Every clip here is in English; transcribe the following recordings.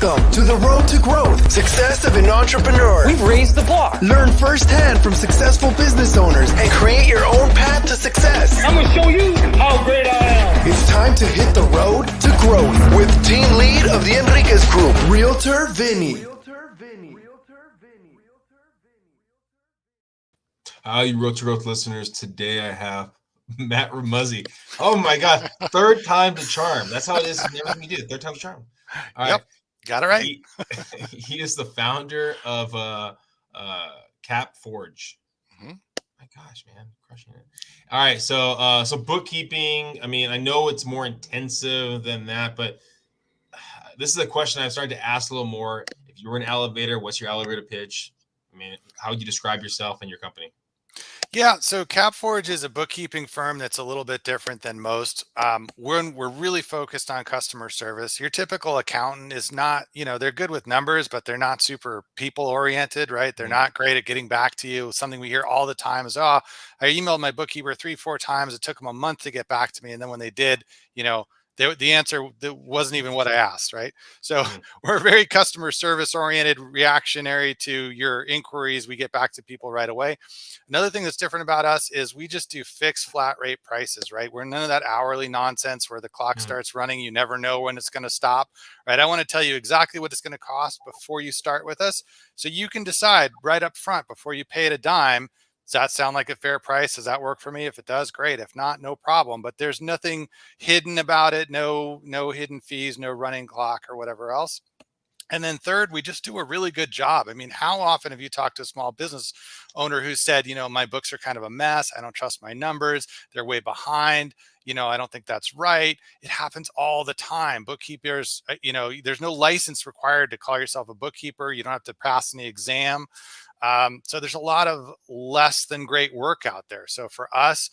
Welcome to the road to growth, success of an entrepreneur. We've raised the bar. Learn firsthand from successful business owners and create your own path to success. I'm going to show you how great I am. It's time to hit the road to growth with team lead of the Enriquez Group, Realtor Vinny. Hi, you Road to Growth listeners. Today I have Matt Remuzzi. Oh my God, third time the charm. That's how it is in everything you do. Third time's charm. All right. Got it right. He is the founder of CapForge. My gosh, man, crushing it. All right, so bookkeeping. I mean, I know it's more intensive than that, but this is a question I've started to ask a little more. If you were in an elevator, what's your elevator pitch? I mean, how would you describe yourself and your company? Yeah, so CapForge is a bookkeeping firm that's a little bit different than most. We're really focused on customer service. Your typical accountant is not, they're good with numbers, but they're not super people oriented, right? They're not great at getting back to you. Something we hear all the time is, I emailed my bookkeeper 3-4 times. It took them a month to get back to me. And then when they did, the answer wasn't even what I asked, right? So we're very customer service oriented, reactionary to your inquiries. We get back to people right away. Another thing that's different about us is we just do fixed flat rate prices, right? We're none of that hourly nonsense where the clock starts running. You never know when it's going to stop, right? I want to tell you exactly what it's going to cost before you start with us. So you can decide right up front before you pay it a dime. Does that sound like a fair price? Does that work for me? If it does, great. If not, no problem. But there's nothing hidden about it. No hidden fees, no running clock or whatever else. And then third, we just do a really good job. I mean, how often have you talked to a small business owner who said, my books are kind of a mess. I don't trust my numbers. They're way behind. I don't think that's right. It happens all the time. Bookkeepers, there's no license required to call yourself a bookkeeper. You don't have to pass any exam. So there's a lot of less than great work out there. So for us,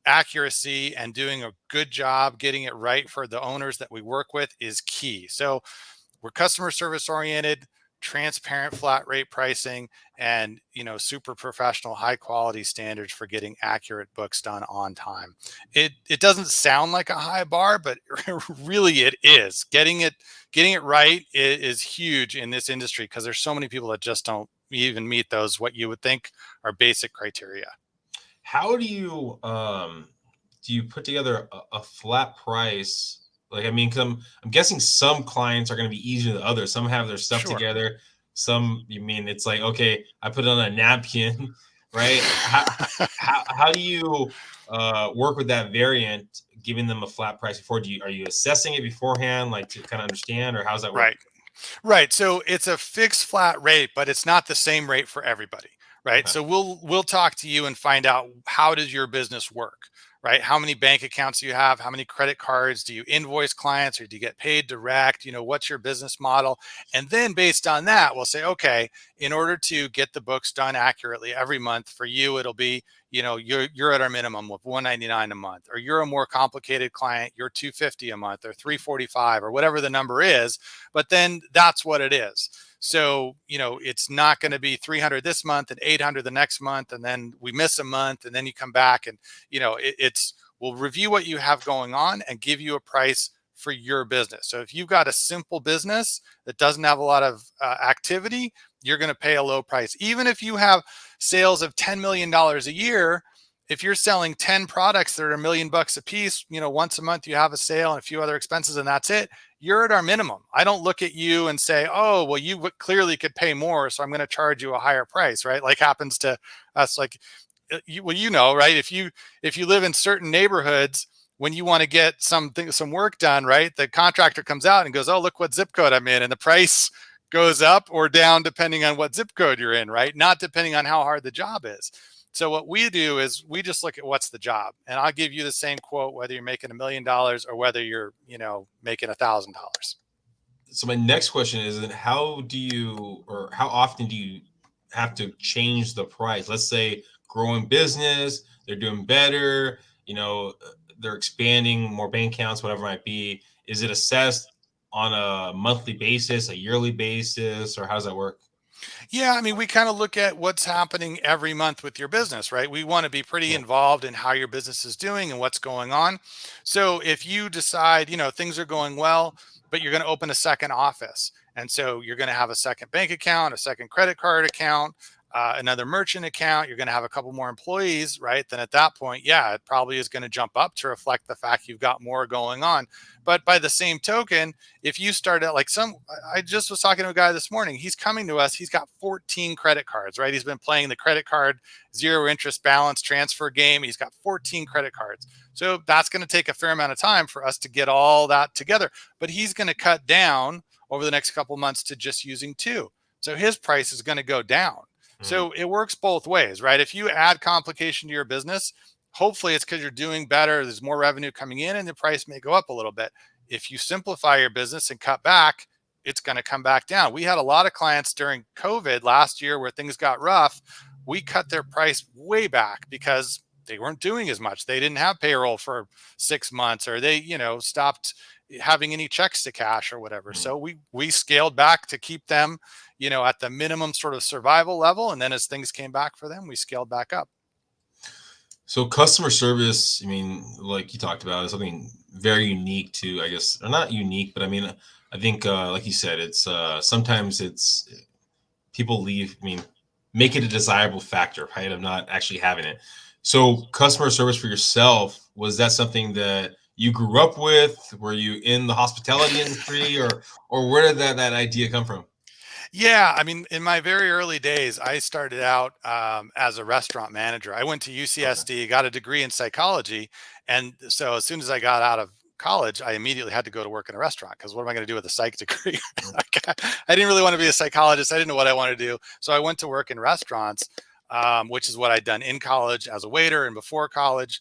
accuracy and doing a good job getting it right for the owners that we work with is key. So we're customer service oriented, transparent flat rate pricing, and super professional, high quality standards for getting accurate books done on time. It doesn't sound like a high bar, but really it is. Getting it right is huge in this industry because there's so many people that just don't even meet those what you would think are basic criteria. How do you put together a flat price? Like, I mean, because I'm guessing some clients are going to be easier than others. Some have their stuff together. Some, it's like, okay, I put it on a napkin, right? How do you work with that variant, giving them a flat price before? Are you assessing it beforehand, like to kind of understand, or how's that work? Right. So it's a fixed flat rate, but it's not the same rate for everybody, right? Okay. So we'll talk to you and find out, how does your business work, right? How many bank accounts do you have? How many credit cards? Do you invoice clients or do you get paid direct? What's your business model? And then based on that, we'll say, okay, in order to get the books done accurately every month, for you, it'll be, you're at our minimum of $199 a month, or you're a more complicated client, you're $250 a month or $345 or whatever the number is. But then that's what it is. So, it's not going to be 300 this month and 800 the next month. And then we miss a month and then you come back and, we'll review what you have going on and give you a price for your business. So if you've got a simple business that doesn't have a lot of activity, you're going to pay a low price. Even if you have sales of $10 million a year, if you're selling 10 products that are $1 million a piece, once a month you have a sale and a few other expenses and that's it, you're at our minimum. I don't look at you and say, oh, well, you clearly could pay more, so I'm going to charge you a higher price, right? Like happens to us, like, right? If you live in certain neighborhoods, when you want to get some work done, right? The contractor comes out and goes, oh, look what zip code I'm in. And the price goes up or down depending on what zip code you're in, right? Not depending on how hard the job is. So what we do is we just look at what's the job, and I'll give you the same quote, whether you're making $1 million or whether you're, making $1,000. So my next question is, how often do you have to change the price? Let's say growing business, they're doing better, they're expanding more bank accounts, whatever it might be. Is it assessed on a monthly basis, a yearly basis, or how does that work? Yeah, I mean, we kind of look at what's happening every month with your business, right? We want to be pretty Yeah. involved in how your business is doing and what's going on. So if you decide, things are going well, but you're going to open a second office, and so you're going to have a second bank account, a second credit card account, another merchant account, you're going to have a couple more employees, right? Then at that point, yeah, it probably is going to jump up to reflect the fact you've got more going on. But by the same token, if you start at I just was talking to a guy this morning. He's coming to us. He's got 14 credit cards, right? He's been playing the credit card zero interest balance transfer game. He's got 14 credit cards. So that's going to take a fair amount of time for us to get all that together. But he's going to cut down over the next couple months to just using two. So his price is going to go down. So it works both ways, right? If you add complication to your business, hopefully it's because you're doing better. There's more revenue coming in and the price may go up a little bit. If you simplify your business and cut back, it's going to come back down. We had a lot of clients during COVID last year where things got rough. We cut their price way back because they weren't doing as much. They didn't have payroll for 6 months, or they, stopped having any checks to cash or whatever. So we scaled back to keep them, at the minimum sort of survival level. And then as things came back for them, we scaled back up. So customer service, I mean, like you talked about, is something very unique to, I guess, or not unique, but I mean, I think, like you said, it's sometimes it's people leave. I mean, make it a desirable factor, right? Of not actually having it. So customer service for yourself, was that something that you grew up with? Were you in the hospitality industry, or where did that idea come from? Yeah, I mean, in my very early days, I started out as a restaurant manager. I went to Okay. UCSD, got a degree in psychology, and so as soon as I got out of college, I immediately had to go to work in a restaurant because what am I going to do with a psych degree? Mm. I didn't really want to be a psychologist. I didn't know what I wanted to do, so I went to work in restaurants, which is what I'd done in college as a waiter and before college.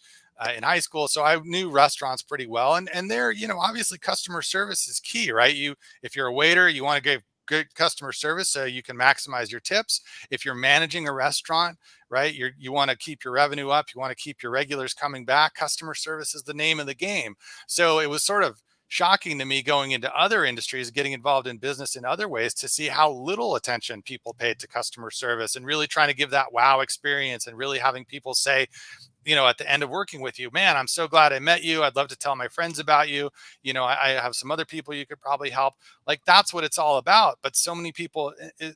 In high school, so I knew restaurants pretty well, and there, obviously customer service is key, right? If you're a waiter, you want to give good customer service so you can maximize your tips. If you're managing a restaurant, right, you want to keep your revenue up, you want to keep your regulars coming back. Customer service is the name of the game. So it was sort of shocking to me going into other industries, getting involved in business in other ways, to see how little attention people paid to customer service, and really trying to give that wow experience, and really having people say, at the end of working with you, man, I'm so glad I met you. I'd love to tell my friends about you. I have some other people you could probably help. Like, that's what it's all about. But so many people,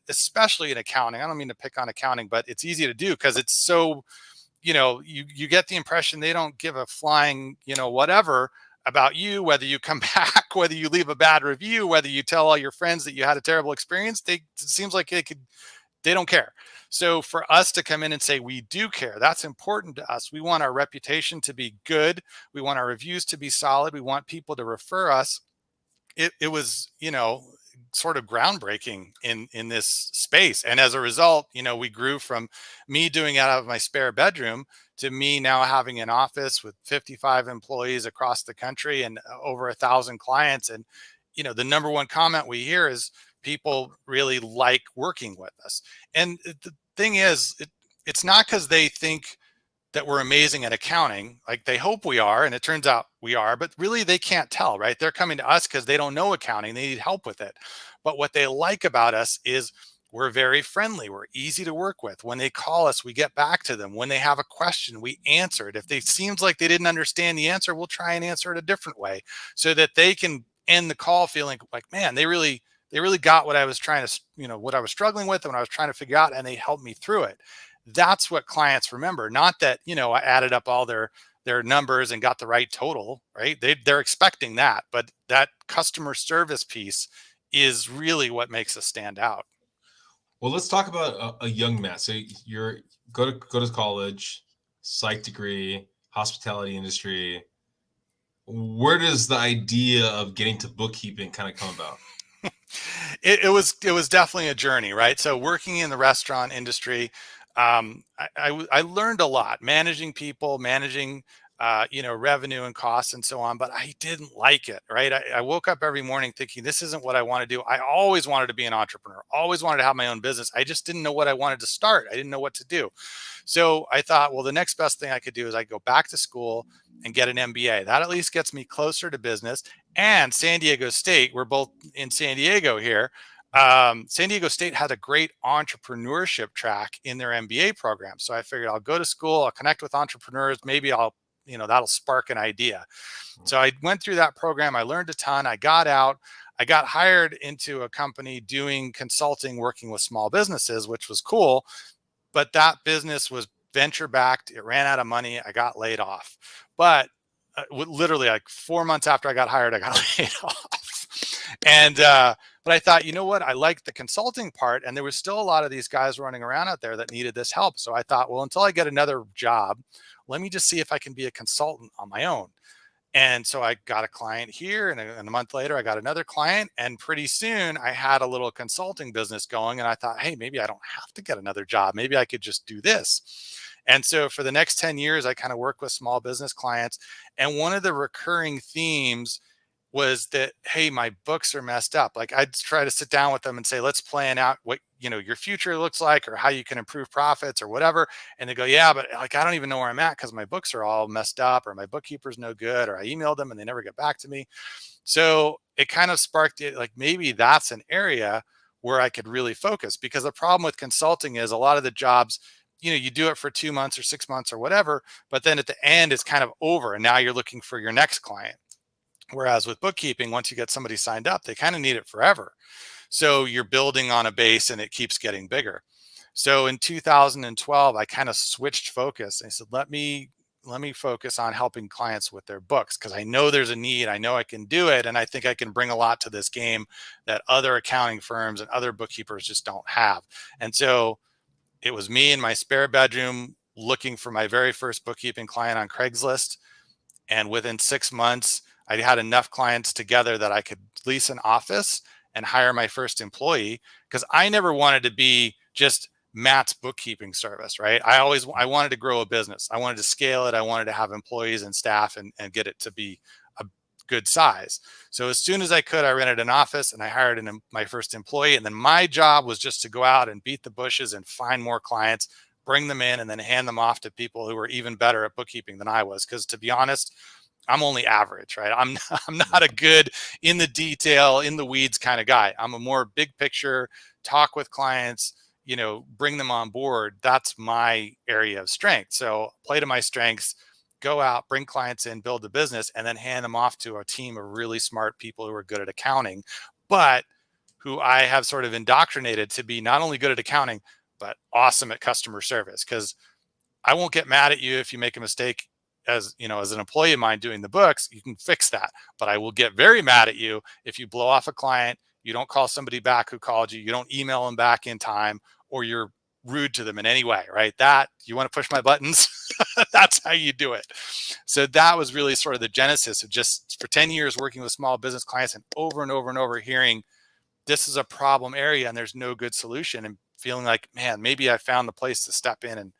especially in accounting, I don't mean to pick on accounting, but it's easy to do because it's so, you get the impression they don't give a flying, whatever about you, whether you come back, whether you leave a bad review, whether you tell all your friends that you had a terrible experience. It seems like they don't care. So for us to come in and say we do care, that's important to us. We want our reputation to be good. We want our reviews to be solid. We want people to refer us. It was, sort of groundbreaking in this space. And as a result, we grew from me doing it out of my spare bedroom to me now having an office with 55 employees across the country and over 1,000 clients. And, the number one comment we hear is people really like working with us. And the thing is, it's not because they think that we're amazing at accounting. Like, they hope we are, and it turns out we are, but really they can't tell, right? They're coming to us because they don't know accounting. They need help with it. But what they like about us is we're very friendly. We're easy to work with. When they call us, we get back to them. When they have a question, we answer it. If it seems like they didn't understand the answer, we'll try and answer it a different way so that they can end the call feeling like, man, they really got what I was trying to, what I was struggling with and what I was trying to figure out, and they helped me through it. That's what clients remember. Not that, I added up all their numbers and got the right total, right? They're expecting that, but that customer service piece is really what makes us stand out. Well, let's talk about a young Matt. So you're go to college, psych degree, hospitality industry. Where does the idea of getting to bookkeeping kind of come about? It was definitely a journey, right? So working in the restaurant industry, I learned a lot, managing people, managing revenue and costs and so on, but I didn't like it, right? I woke up every morning thinking, this isn't what I want to do. I always wanted to be an entrepreneur, always wanted to have my own business. I just didn't know what I wanted to start. I didn't know what to do. So I thought, well, the next best thing I could do is I go back to school and get an MBA. That at least gets me closer to business. And San Diego State, we're both in San Diego here. San Diego State had a great entrepreneurship track in their MBA program. So I figured I'll go to school, I'll connect with entrepreneurs, maybe that'll spark an idea. So I went through that program. I learned a ton. I got out. I got hired into a company doing consulting, working with small businesses, which was cool. But that business was venture backed. It ran out of money. I got laid off. But literally like 4 months after I got hired, I got laid off. And but I thought, you know what? I liked the consulting part, and there was still a lot of these guys running around out there that needed this help. So I thought, well, until I get another job, let me just see if I can be a consultant on my own. And so I got a client here, and a month later I got another client, and pretty soon I had a little consulting business going. And I thought, hey, maybe I don't have to get another job. Maybe I could just do this. And so for the next 10 years, I kind of worked with small business clients. And one of the recurring themes was that, hey, my books are messed up. Like I'd try to sit down with them and say, let's plan out what, your future looks like, or how you can improve profits or whatever. And they go, yeah, but like, I don't even know where I'm at because my books are all messed up, or my bookkeeper's no good, or I emailed them and they never get back to me. So it kind of sparked it. Like maybe that's an area where I could really focus, because the problem with consulting is a lot of the jobs, you do it for 2 months or 6 months or whatever, but then at the end it's kind of over. And now you're looking for your next client. Whereas with bookkeeping, once you get somebody signed up, they kind of need it forever. So you're building on a base and it keeps getting bigger. So in 2012, I kind of switched focus. I said, let me focus on helping clients with their books, because I know there's a need. I know I can do it. And I think I can bring a lot to this game that other accounting firms and other bookkeepers just don't have. And so it was me in my spare bedroom looking for my very first bookkeeping client on Craigslist. And within 6 months, I had enough clients together that I could lease an office and hire my first employee, because I never wanted to be just Matt's bookkeeping service, right? I wanted to grow a business. I wanted to scale it. I wanted to have employees and staff and get it to be a good size. So as soon as I could, I rented an office and I hired my first employee. And then my job was just to go out and beat the bushes and find more clients, bring them in, and then hand them off to people who were even better at bookkeeping than I was. Because to be honest, I'm only average, right? I'm not a good in the detail, in the weeds kind of guy. I'm a more big picture, talk with clients, bring them on board. That's my area of strength. So play to my strengths, go out, bring clients in, build the business, and then hand them off to a team of really smart people who are good at accounting, but who I have sort of indoctrinated to be not only good at accounting, but awesome at customer service. Because I won't get mad at you if you make a mistake. As an employee of mine doing the books, you can fix that. But I will get very mad at you if you blow off a client, you don't call somebody back who called you, you don't email them back in time, or you're rude to them in any way, right? That, you want to push my buttons? That's how you do it. So that was really sort of the genesis of just for 10 years working with small business clients, and over hearing this is a problem area and there's no good solution, and feeling like, man, maybe I found the place to step in and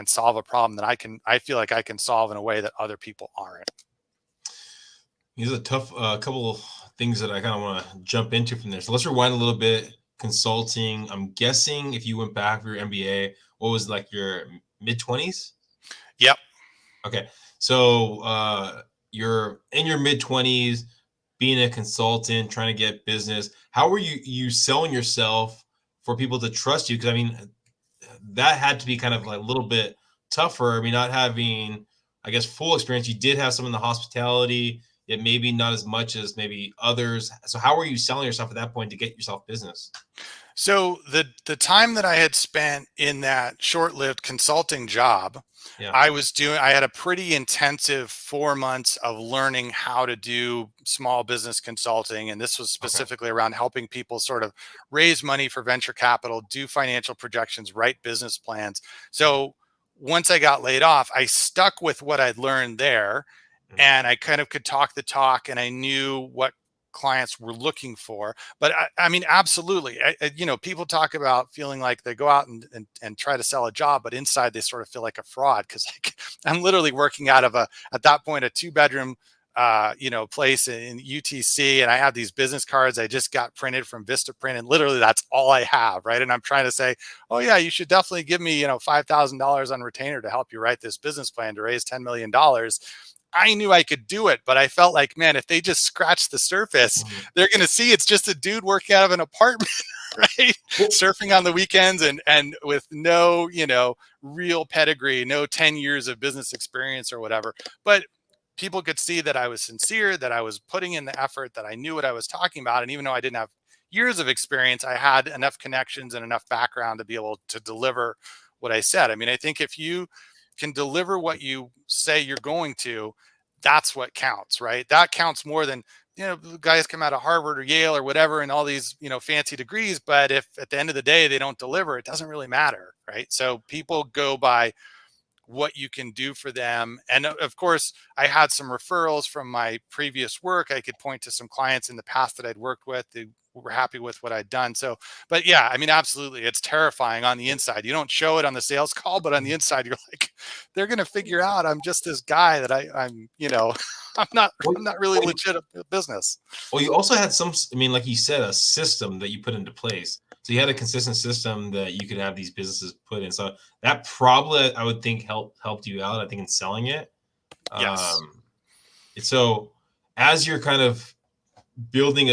solve a problem that I feel like I can solve in a way that other people aren't. These are a tough couple of things that I kind of want to jump into from there. So let's rewind a little bit. Consulting, I'm guessing if you went back for your MBA, what was like your mid-20s? Yep. Okay. So you're in your mid-20s, being a consultant, trying to get business. How were you selling yourself for people to trust you? Because I mean, that had to be kind of like a little bit tougher. I mean, not having, I guess, full experience. You did have some in the hospitality, yet maybe not as much as maybe others. So how were you selling yourself at that point to get yourself business? So the time that I had spent in that short-lived consulting job, Yeah. I had a pretty intensive 4 months of learning how to do small business consulting. And this was specifically around helping people sort of raise money for venture capital, do financial projections, write business plans. So once I got laid off, I stuck with what I'd learned there, and I kind of could talk the talk, and I knew what clients were looking for. But I mean, absolutely. People talk about feeling like they go out and try to sell a job, but inside they sort of feel like a fraud, because I'm literally working out of at that point, a 2-bedroom, place in UTC. And I have these business cards I just got printed from Vistaprint, and literally that's all I have. Right. And I'm trying to say, oh yeah, you should definitely give me, $5,000 on retainer to help you write this business plan to raise $10 million. I knew I could do it, but I felt like, man, if they just scratch the surface, they're going to see it's just a dude working out of an apartment, right? Surfing on the weekends and with no, real pedigree, no 10 years of business experience or whatever. But people could see that I was sincere, that I was putting in the effort, that I knew what I was talking about. And even though I didn't have years of experience, I had enough connections and enough background to be able to deliver what I said. I mean, I think if you can deliver what you say you're going to, that's what counts, right? That counts more than, guys come out of Harvard or Yale or whatever and all these, fancy degrees. But if at the end of the day they don't deliver, it doesn't really matter, right? So people go by what you can do for them. And of course, I had some referrals from my previous work. I could point to some clients in the past that I'd worked with who were happy with what I'd done. So, but yeah, I mean, absolutely. It's terrifying on the inside. You don't show it on the sales call, but on the inside, you're like, they're going to figure out I'm just this guy that I'm, I'm not really legit at business. Well, you also had like you said, a system that you put into place. So you had a consistent system that you could have these businesses put in. So that probably, I would think, helped you out, I think, in selling it. Yes. So as you're kind of building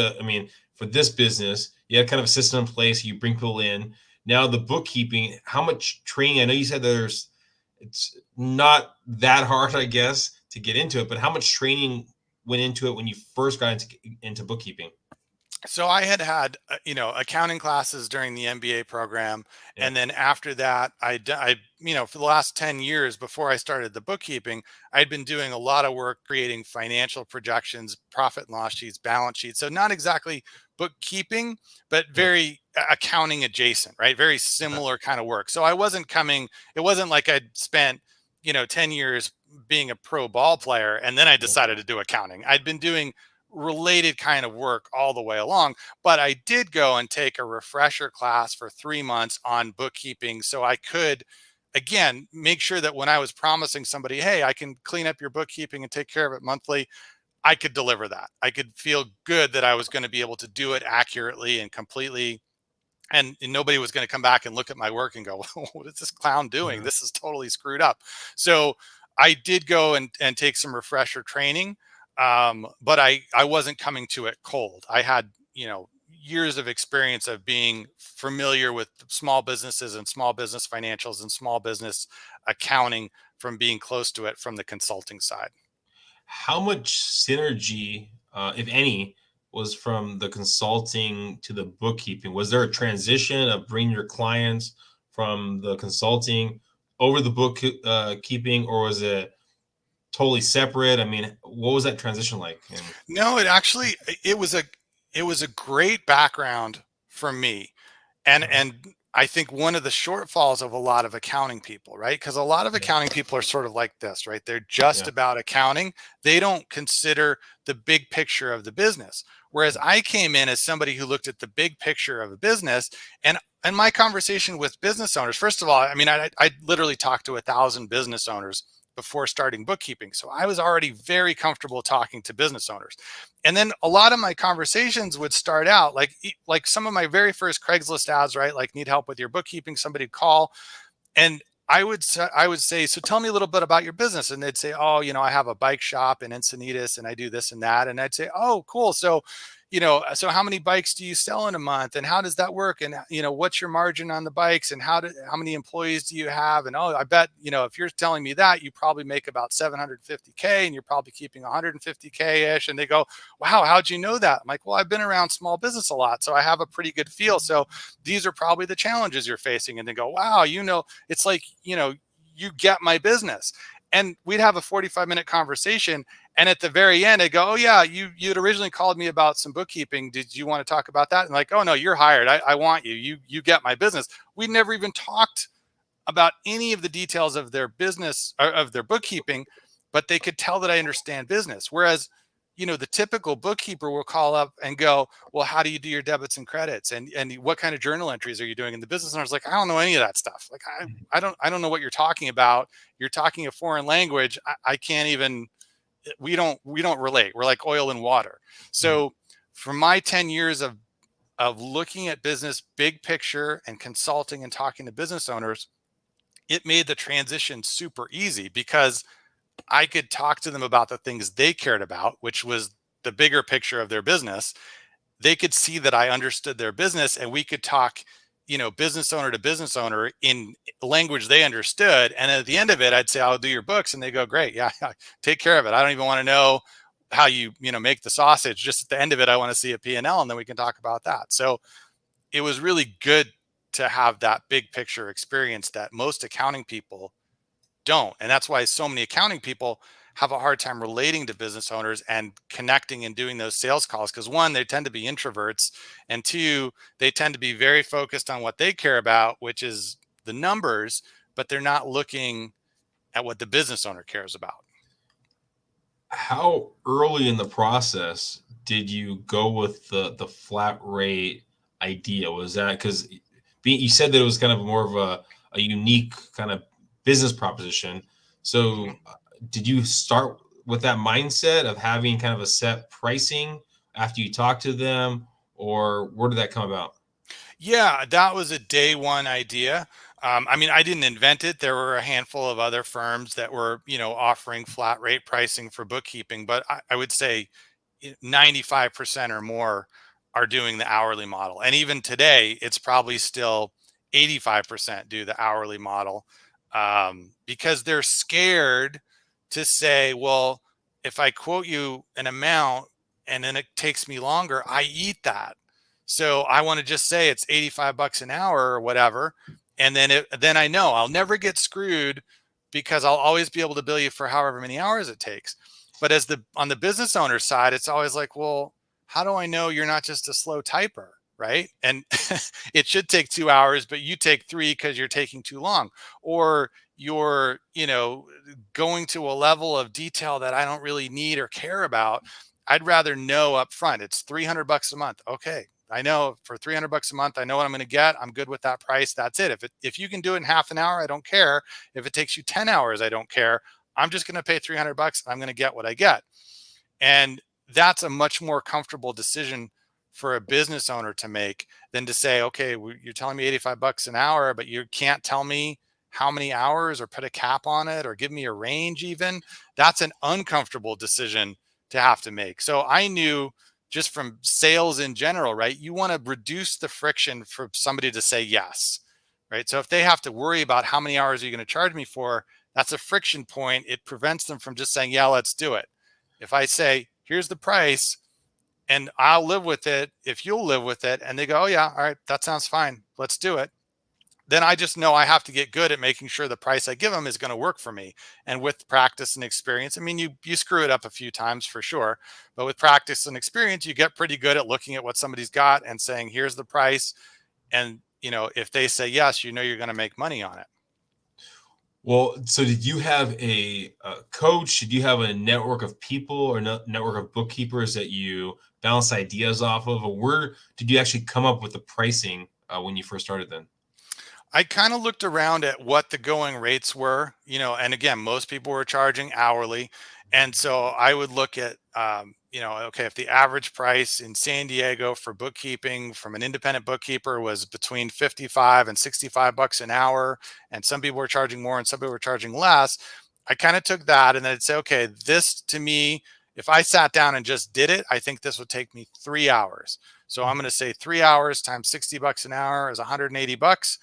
for this business, you had kind of a system in place. You bring people in. Now the bookkeeping, how much training? I know you said it's not that hard, I guess, to get into it, but how much training went into it when you first got into bookkeeping? So I had, accounting classes during the MBA program. Yeah. And then after that, I, for the last 10 years before I started the bookkeeping, I'd been doing a lot of work creating financial projections, profit and loss sheets, balance sheets. So not exactly bookkeeping, but very accounting adjacent, right? Very similar kind of work. So it wasn't like I'd spent, 10 years being a pro ball player and then I decided to do accounting. I'd been doing related kind of work all the way along, but I did go and take a refresher class for 3 months on bookkeeping so I could, again, make sure that when I was promising somebody, hey, I can clean up your bookkeeping and take care of it monthly, I could deliver that. I could feel good that I was going to be able to do it accurately and completely, and nobody was going to come back and look at my work and go, what is this clown doing? Yeah. This is totally screwed up. So I did go and take some refresher training. But I wasn't coming to it cold. I had, years of experience of being familiar with small businesses and small business financials and small business accounting from being close to it from the consulting side. How much synergy, if any, was from the consulting to the bookkeeping? Was there a transition of bringing your clients from the consulting over the bookkeeping, or was it totally separate? I mean, what was that transition like? No, it was a great background for me. And I think one of the shortfalls of a lot of accounting people, right? Because a lot of accounting people are sort of like this, right? They're just about accounting. They don't consider the big picture of the business. Whereas I came in as somebody who looked at the big picture of a business, and my conversation with business owners, first of all, I mean, I literally talked to 1,000 business owners before starting bookkeeping. So I was already very comfortable talking to business owners. And then a lot of my conversations would start out like some of my very first Craigslist ads, right? Like, need help with your bookkeeping, somebody call. And I would say, so tell me a little bit about your business. And they'd say, oh, I have a bike shop in Encinitas and I do this and that. And I'd say, oh, cool. So, so how many bikes do you sell in a month and how does that work? And, what's your margin on the bikes and how many employees do you have? And, oh, I bet, if you're telling me that, you probably make about 750K and you're probably keeping 150K ish. And they go, wow, how'd you know that? I'm like, well, I've been around small business a lot, so I have a pretty good feel. So these are probably the challenges you're facing. And they go, wow, it's like, you get my business. And we'd have a 45-minute conversation. And at the very end, I go, oh yeah, you'd originally called me about some bookkeeping. Did you want to talk about that? And like, oh no, you're hired. I want you. You get my business. We never even talked about any of the details of their business or of their bookkeeping, but they could tell that I understand business. Whereas, the typical bookkeeper will call up and go, well, how do you do your debits and credits? And what kind of journal entries are you doing in the business? And I was like, I don't know any of that stuff. Like, I don't know what you're talking about. You're talking a foreign language. I can't even, we don't relate. We're like oil and water. So for my 10 years of looking at business, big picture and consulting and talking to business owners, it made the transition super easy because I could talk to them about the things they cared about, which was the bigger picture of their business. they could see that I understood their business, and we could talk, business owner to business owner in language they understood. And at the end of it, I'd say, I'll do your books. And they go, great. Yeah. Take care of it. I don't even want to know how you make the sausage. Just at the end of it, I want to see a P&L, and then we can talk about that. So it was really good to have that big picture experience that most accounting people don't. And that's why so many accounting people have a hard time relating to business owners and connecting and doing those sales calls. Because one, they tend to be introverts, and two, they tend to be very focused on what they care about, which is the numbers, but they're not looking at what the business owner cares about. How early in the process did you go with the flat rate idea? Was that because you said that it was kind of more of a unique kind of business proposition? So did you start with that mindset of having kind of a set pricing after you talked to them, or where did that come about? Yeah, that was a day one idea. I didn't invent it. There were a handful of other firms that were, offering flat rate pricing for bookkeeping, but I would say 95% or more are doing the hourly model. And even today, it's probably still 85% do the hourly model, because they're scared to say, well, if I quote you an amount and then it takes me longer, I eat that. So I want to just say it's 85 bucks an hour or whatever. And then I know I'll never get screwed, because I'll always be able to bill you for however many hours it takes. But on the business owner side, it's always like, well, how do I know you're not just a slow typer, right? And it should take 2 hours, but you take 3 because you're taking too long, or you're, going to a level of detail that I don't really need or care about. I'd rather know up front. It's 300 bucks a month. Okay. I know for 300 bucks a month, I know what I'm going to get. I'm good with that price. That's it. If you can do it in half an hour, I don't care. If it takes you 10 hours, I don't care. I'm just going to pay 300 bucks. I'm going to get what I get. And that's a much more comfortable decision for a business owner to make than to say, okay, you're telling me 85 bucks an hour, but you can't tell me how many hours or put a cap on it or give me a range even. That's an uncomfortable decision to have to make. So I knew, just from sales in general, right? You want to reduce the friction for somebody to say yes, right? So if they have to worry about how many hours are you going to charge me for, that's a friction point. It prevents them from just saying, yeah, let's do it. If I say, here's the price and I'll live with it if you'll live with it, and they go, oh yeah, all right, that sounds fine, let's do it, then I just know I have to get good at making sure the price I give them is going to work for me. And with practice and experience, you screw it up a few times for sure, but with practice and experience, you get pretty good at looking at what somebody's got and saying, here's the price. And, if they say yes, you're going to make money on it. Well, so did you have a coach? Did you have a network of people or network of bookkeepers that you bounce ideas off of? Or where did you actually come up with the pricing when you first started then? I kind of looked around at what the going rates were, and again, most people were charging hourly. And so I would look at, okay, if the average price in San Diego for bookkeeping from an independent bookkeeper was between 55 and 65 bucks an hour, and some people were charging more and some people were charging less, I kind of took that and then I'd say, okay, this to me, if I sat down and just did it, I think this would take me 3 hours. So I'm going to say 3 hours times 60 bucks an hour is 180 bucks.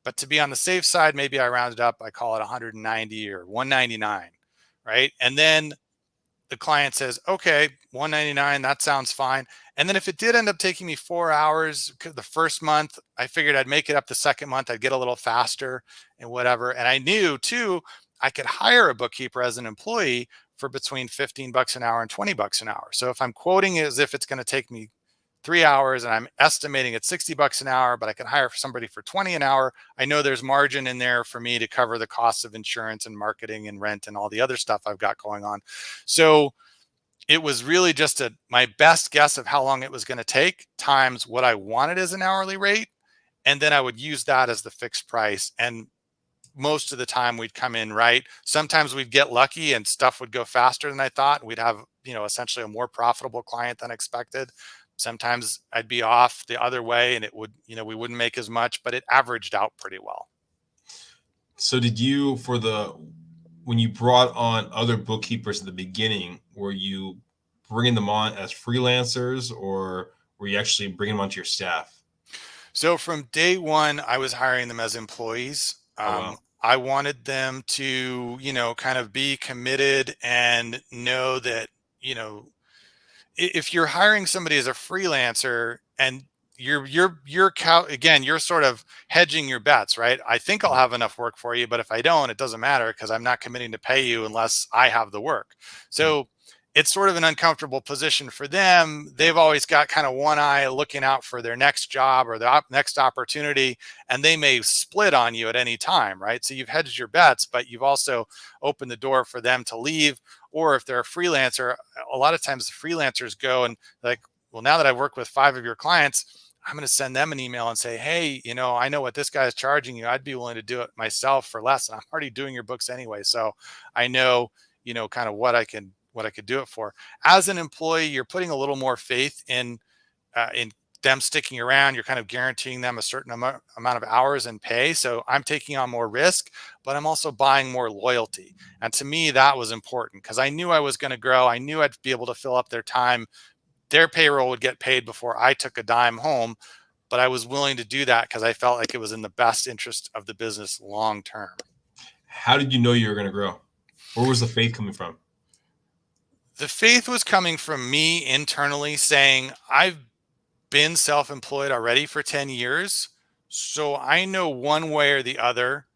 But to be on the safe side, maybe I rounded up, I call it 190 or 199, right? And then the client says, okay, 199, that sounds fine. And then if it did end up taking me 4 hours the first month, I figured I'd make it up the second month. I'd get a little faster and whatever. And I knew too, I could hire a bookkeeper as an employee for between 15 bucks an hour and 20 bucks an hour. So if I'm quoting it as if it's going to take me 3 hours and I'm estimating it's 60 bucks an hour, but I can hire somebody for 20 an hour, I know there's margin in there for me to cover the costs of insurance and marketing and rent and all the other stuff I've got going on. So it was really just my best guess of how long it was going to take times what I wanted as an hourly rate. And then I would use that as the fixed price. And most of the time we'd come in right. Sometimes we'd get lucky and stuff would go faster than I thought. We'd have, essentially a more profitable client than expected. Sometimes I'd be off the other way and it would, we wouldn't make as much, but it averaged out pretty well. So did you, when you brought on other bookkeepers at the beginning, were you bringing them on as freelancers, or were you actually bringing them onto your staff? So from day one, I was hiring them as employees. Oh, wow. I wanted them to, kind of be committed and know that, if you're hiring somebody as a freelancer and again, you're sort of hedging your bets, right? I think I'll have enough work for you, but if I don't, it doesn't matter because I'm not committing to pay you unless I have the work. So it's sort of an uncomfortable position for them. They've always got kind of one eye looking out for their next job or the next opportunity, and they may split on you at any time, right? So you've hedged your bets, but you've also opened the door for them to leave. Or if they're a freelancer, a lot of times the freelancers go and like, well, now that I've worked with 5 of your clients, I'm going to send them an email and say, hey, I know what this guy is charging you. I'd be willing to do it myself for less. And I'm already doing your books anyway. So I know, kind of what I could do it for. As an employee, you're putting a little more faith in them sticking around. You're kind of guaranteeing them a certain amount of hours and pay. So I'm taking on more risk, but I'm also buying more loyalty. And to me, that was important because I knew I was going to grow. I knew I'd be able to fill up their time. Their payroll would get paid before I took a dime home, but I was willing to do that because I felt like it was in the best interest of the business long term. How did you know you were going to grow? Where was the faith coming from? The faith was coming from me internally saying, I've been self-employed already for 10 years. So I know one way or the other,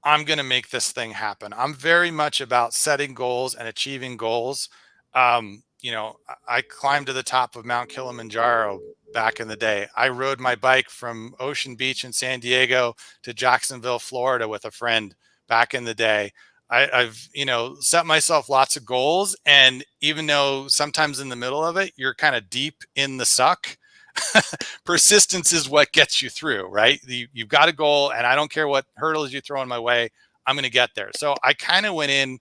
I'm going to make this thing happen. I'm very much about setting goals and achieving goals. I climbed to the top of Mount Kilimanjaro back in the day. I rode my bike from Ocean Beach in San Diego to Jacksonville, Florida with a friend back in the day. I've set myself lots of goals. And even though sometimes in the middle of it, you're kind of deep in the suck, persistence is what gets you through, right? You've got a goal and I don't care what hurdles you throw in my way, I'm going to get there. So I kind of went in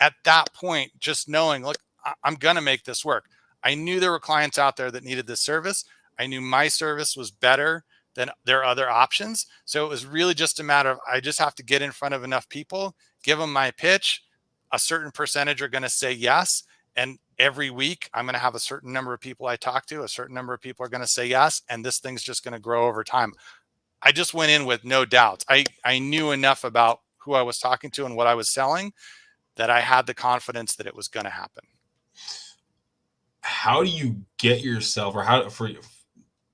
at that point, just knowing, look, I'm going to make this work. I knew there were clients out there that needed this service. I knew my service was better than their other options. So it was really just a matter of, I just have to get in front of enough people, give them my pitch. A certain percentage are going to say yes. And every week I'm going to have a certain number of people I talk to, a certain number of people are going to say yes. And this thing's just going to grow over time. I just went in with no doubts. I knew enough about who I was talking to and what I was selling that I had the confidence that it was going to happen. How do you get yourself, or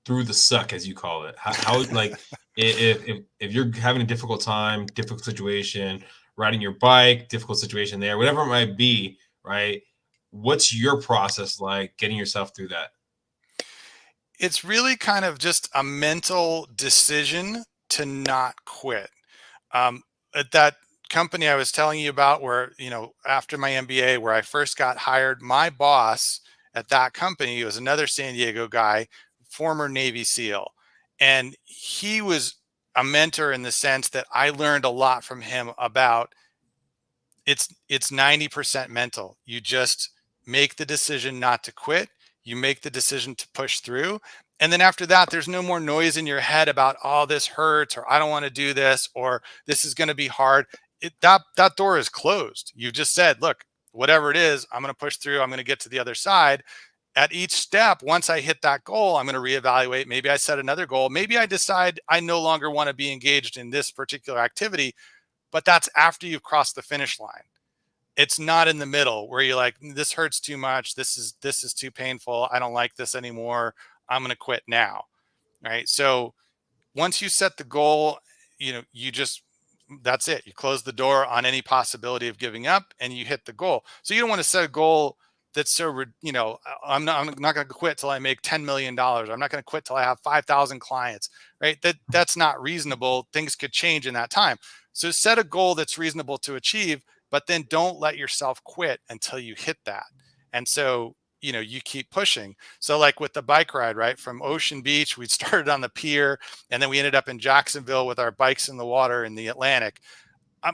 through the suck, as you call it? How like if you're having a difficult time, difficult situation, riding your bike, difficult situation there, whatever it might be, right? What's your process like getting yourself through that? It's really kind of just a mental decision to not quit. At that company I was telling you about where, after my MBA, where I first got hired, my boss at that company was another San Diego guy, former Navy SEAL. And he was a mentor in the sense that I learned a lot from him about it's 90% mental. You just make the decision not to quit. You make the decision to push through. And then after that, there's no more noise in your head about, oh, this hurts, or I don't want to do this, or this is going to be hard. That door is closed. You just said, look, whatever it is, I'm going to push through. I'm going to get to the other side. At each step, once I hit that goal, I'm going to reevaluate. Maybe I set another goal. Maybe I decide I no longer want to be engaged in this particular activity, but that's after you've crossed the finish line. It's not in the middle where you're like, this hurts too much. This is too painful. I don't like this anymore. I'm going to quit now. Right. So once you set the goal, that's it. You close the door on any possibility of giving up and you hit the goal. So you don't want to set a goal that's so, I'm not going to quit till I make $10 million. I'm not going to quit till I have 5,000 clients, right? That's not reasonable. Things could change in that time. So set a goal that's reasonable to achieve, but then don't let yourself quit until you hit that. And so, you keep pushing. So like with the bike ride, right? From Ocean Beach, we started on the pier and then we ended up in Jacksonville with our bikes in the water in the Atlantic.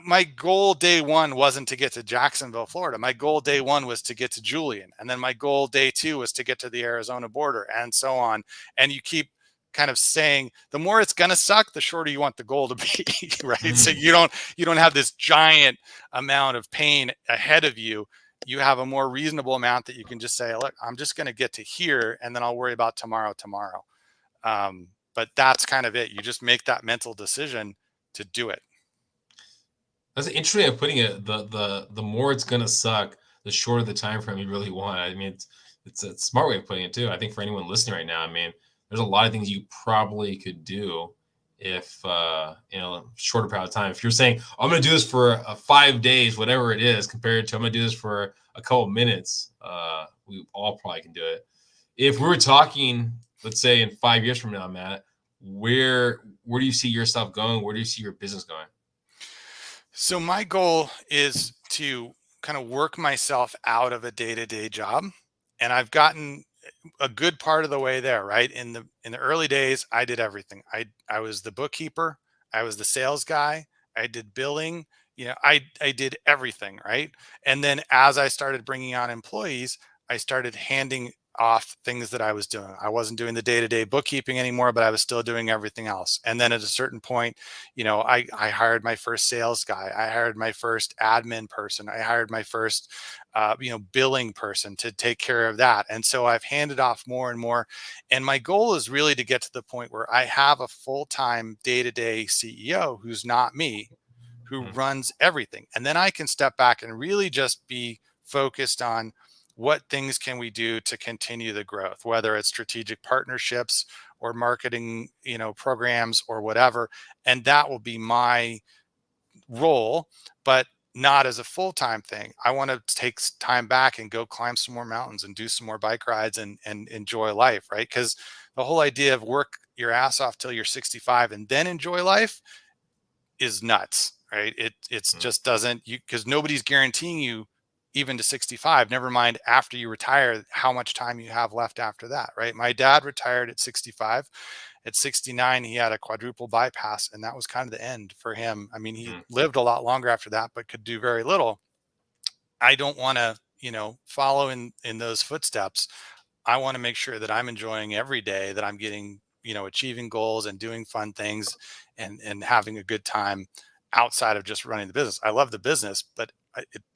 My goal day one wasn't to get to Jacksonville, Florida. My goal day one was to get to Julian. And then my goal day two was to get to the Arizona border and so on. And you keep kind of saying, the more it's going to suck, the shorter you want the goal to be, right? So you don't have this giant amount of pain ahead of you. you have a more reasonable amount that you can just say, look, I'm just going to get to here and then I'll worry about tomorrow. But that's kind of it. You just make that mental decision to do it. That's interesting way of putting it. The more it's gonna suck, the shorter the time frame you really want. I mean, it's a smart way of putting it too. I think for anyone listening right now, I mean, there's a lot of things you probably could do if shorter period of time. If you're saying I'm gonna do this for 5 days, whatever it is, compared to I'm gonna do this for a couple minutes, we all probably can do it. If we were talking, let's say in 5 years from now, Matt, where do you see yourself going? Where do you see your business going? So my goal is to kind of work myself out of a day-to-day job. And I've gotten a good part of the way there, right? In the early days, I did everything. I was the bookkeeper, I was the sales guy, I did billing, I did everything, right? And then as I started bringing on employees, I started handing off things that I was doing. I wasn't doing the day-to-day bookkeeping anymore, but I was still doing everything else. And then at a certain point, I hired my first sales guy. I hired my first admin person. I hired my first, billing person to take care of that. And so I've handed off more and more. And my goal is really to get to the point where I have a full-time day-to-day CEO who's not me, who runs everything. And then I can step back and really just be focused on what things can we do to continue the growth, whether it's strategic partnerships or marketing, programs or whatever. And that will be my role, but not as a full-time thing. I want to take time back and go climb some more mountains and do some more bike rides and enjoy life, right? Because the whole idea of work your ass off till you're 65 and then enjoy life is nuts, right? It's just doesn't, because nobody's guaranteeing you even to 65, never mind after you retire, how much time you have left after that, right? My dad retired at 65. At 69, he had a quadruple bypass, and that was kind of the end for him. I mean, he lived a lot longer after that, but could do very little. I don't want to, follow in those footsteps. I want to make sure that I'm enjoying every day, that I'm getting, achieving goals and doing fun things and having a good time outside of just running the business. I love the business, but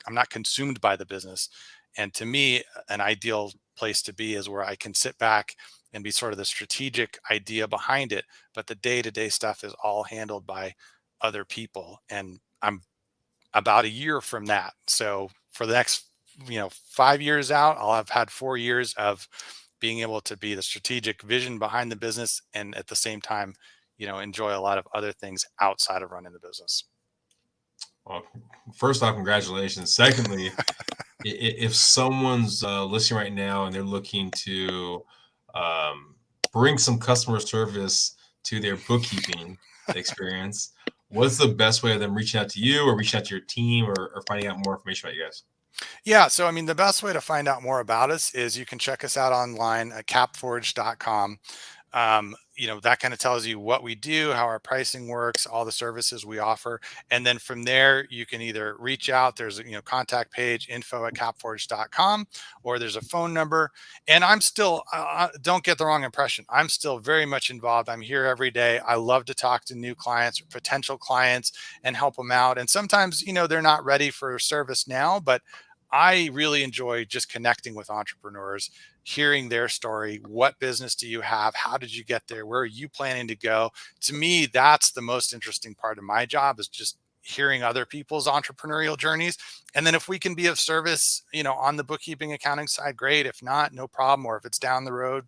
I'm not consumed by the business. And to me, an ideal place to be is where I can sit back and be sort of the strategic idea behind it, but the day-to-day stuff is all handled by other people. And I'm about a year from that. So for the next, 5 years out, I'll have had 4 years of being able to be the strategic vision behind the business and at the same time, enjoy a lot of other things outside of running the business. Well, first off, congratulations. Secondly, if someone's listening right now and they're looking to bring some customer service to their bookkeeping experience, what's the best way of them reaching out to you or reaching out to your team or finding out more information about you guys? Yeah. So, I mean, the best way to find out more about us is you can check us out online at capforge.com. That kind of tells you what we do, how our pricing works, all the services we offer. And then from there, you can either reach out. There's a contact page, info@capforge.com, or there's a phone number. And I'm still, don't get the wrong impression, I'm still very much involved. I'm here every day. I love to talk to new clients or potential clients and help them out. And sometimes, they're not ready for service now, but I really enjoy just connecting with entrepreneurs, hearing their story. What business do you have? How did you get there? Where are you planning to go? To me, that's the most interesting part of my job, is just hearing other people's entrepreneurial journeys. And then if we can be of service, on the bookkeeping accounting side, great. If not, no problem. Or if it's down the road,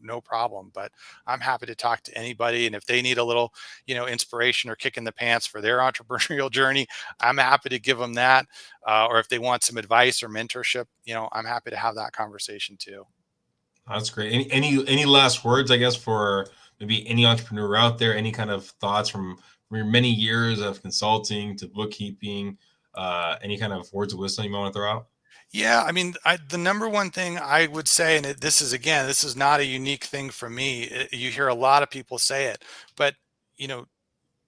no problem. But I'm happy to talk to anybody. And if they need a little, inspiration or kick in the pants for their entrepreneurial journey, I'm happy to give them that. Or if they want some advice or mentorship, I'm happy to have that conversation too. That's great. Any last words, I guess, for maybe any entrepreneur out there? Any kind of thoughts from your many years of consulting to bookkeeping? Any kind of words of wisdom you might want to throw out? Yeah, I mean, the number one thing I would say, and this is not a unique thing for me. You hear a lot of people say it, but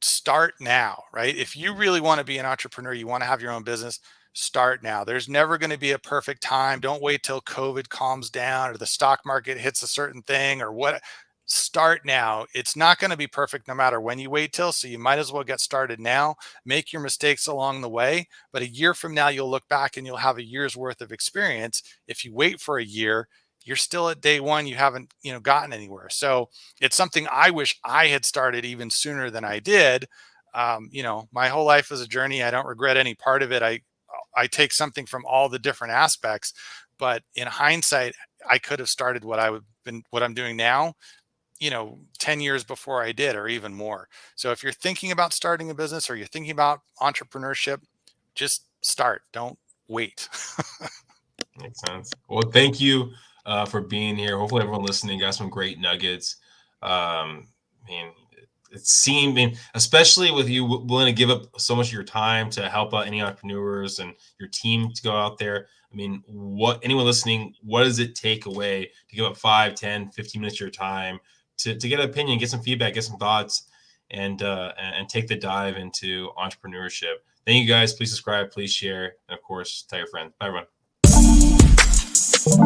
start now, right? If you really want to be an entrepreneur, you want to have your own business, start now. There's never going to be a perfect time. Don't wait till COVID calms down or the stock market hits a certain thing or what. start now. It's not going to be perfect no matter when you wait till, so you might as well get started now, make your mistakes along the way. But a year from now, you'll look back and you'll have a year's worth of experience. If you wait for a year, you're still at day one, you haven't, gotten anywhere. So it's something I wish I had started even sooner than I did. My whole life is a journey. I don't regret any part of it. I take something from all the different aspects, but in hindsight, I could have started what I'm doing now, 10 years before I did, or even more. So if you're thinking about starting a business or you're thinking about entrepreneurship, just start. Don't wait. Makes sense. Well, thank you for being here. Hopefully everyone listening got some great nuggets. It seemed, especially with you willing to give up so much of your time to help out any entrepreneurs and your team to go out there. Anyone listening, what does it take away to give up 5, 10, 15 minutes of your time to get an opinion, get some feedback, get some thoughts, and take the dive into entrepreneurship? Thank you guys. Please subscribe, please share, and of course, tell your friends. Bye, everyone.